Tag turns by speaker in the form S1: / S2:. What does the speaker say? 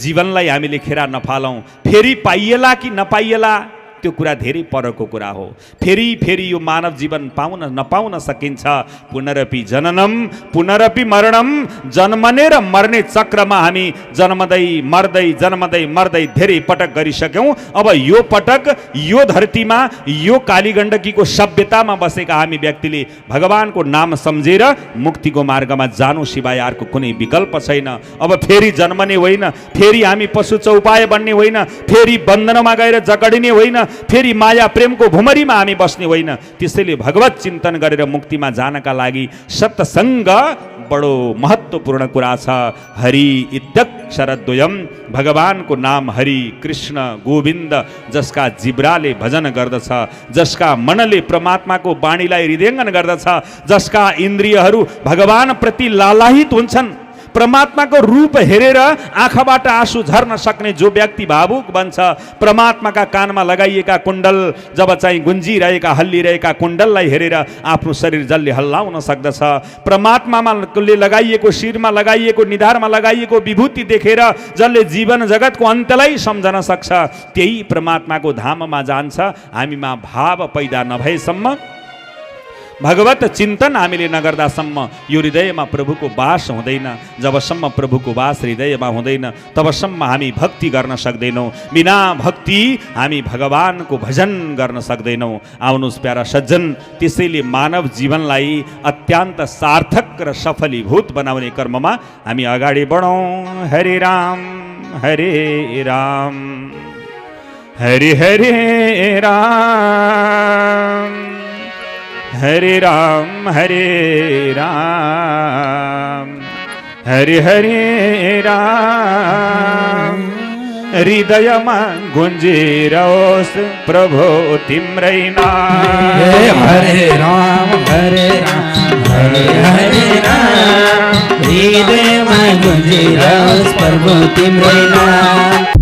S1: जीवनलाई हामीले खेरा नफालौं। फेरि पाइएला कि नपाइएला त्यो कुरा धेरै परको कुरा हो। फेरि फेरि यो मानव जीवन पाउन नपाउन सकिन्छ। पुनरपि जननम पुनरपि मरणम, जन्मने र मर्ने चक्रमा हामी जन्मदै मर्दै धेरै पटक गरिसक्यौं। अब यो पटक यो धरतीमा यो कालीगण्डकीको सभ्यतामा बसेका हामी व्यक्तिले भगवानको नाम सम्झेर मुक्तिको मार्गमा जानु सिवाय अर्को कुनै विकल्प छैन। अब फेरि जन्मने होइन, फेरि हामी पशु चौपाय बन्ने होइन, फेरि बन्धनमा गएर जगडिने होइन, फेरि माया प्रेमको भुमरीमा हामी बस्ने होइन। त्यसैले भगवत चिन्तन गरेर मुक्तिमा जानका लागि सत्सङ्ग बडो महत्त्वपूर्ण कुरा छ। हरि इत्यक्षरद्वयम्, भगवानको नाम हरि कृष्ण गोविन्द, जसका जिब्राले भजन गर्दछ, जसका मनले परमात्माको वाणीलाई हृदयङ्गन गर्दछ, जसका इन्द्रियहरू भगवान प्रति लालायित हुन्छन्, परमात्माको रूप हेरेर आँखाबाट आँसु झर्न सक्ने जो व्यक्ति भावुक बन्छ, परमात्माका कानमा लगाइएका कुण्डल जब चाहिँ गुन्जिरहेका हल्लिरहेका कुण्डललाई हेरेर आफ्नो शरीर जसले हल्लाउन सक्दछ, परमात्मामा लगाइएको शिरमा लगाइएको निधारमा लगाइएको विभूति देखेर जसले जीवन जगतको अन्त्यलाई सम्झन सक्छ, त्यही परमात्माको धाममा जान्छ। हामीमा भाव पैदा नभएसम्म, भगवत चिन्तन हामीले नगर्दासम्म यो हृदयमा प्रभुको वास हुँदैन। जबसम्म प्रभुको वास हृदयमा हुँदैन तबसम्म हामी भक्ति गर्न सक्दैनौँ। बिना भक्ति हामी भगवानको भजन गर्न सक्दैनौँ। आउनुहोस् प्यारा सज्जन, त्यसैले मानव जीवनलाई अत्यन्त सार्थक र सफलीभूत बनाउने कर्ममा हामी अगाडि बढौँ। हरे राम हरे राम हरे हरे राम हरे राम हरे राम हरे हरे राम। हृदयमा गुन्जिरोस् प्रभु तिम्रै नाम।
S2: हरे राम हरे हरे राम, हृदयमा गुन्जिरोस् प्रभु तिम्रै नाम।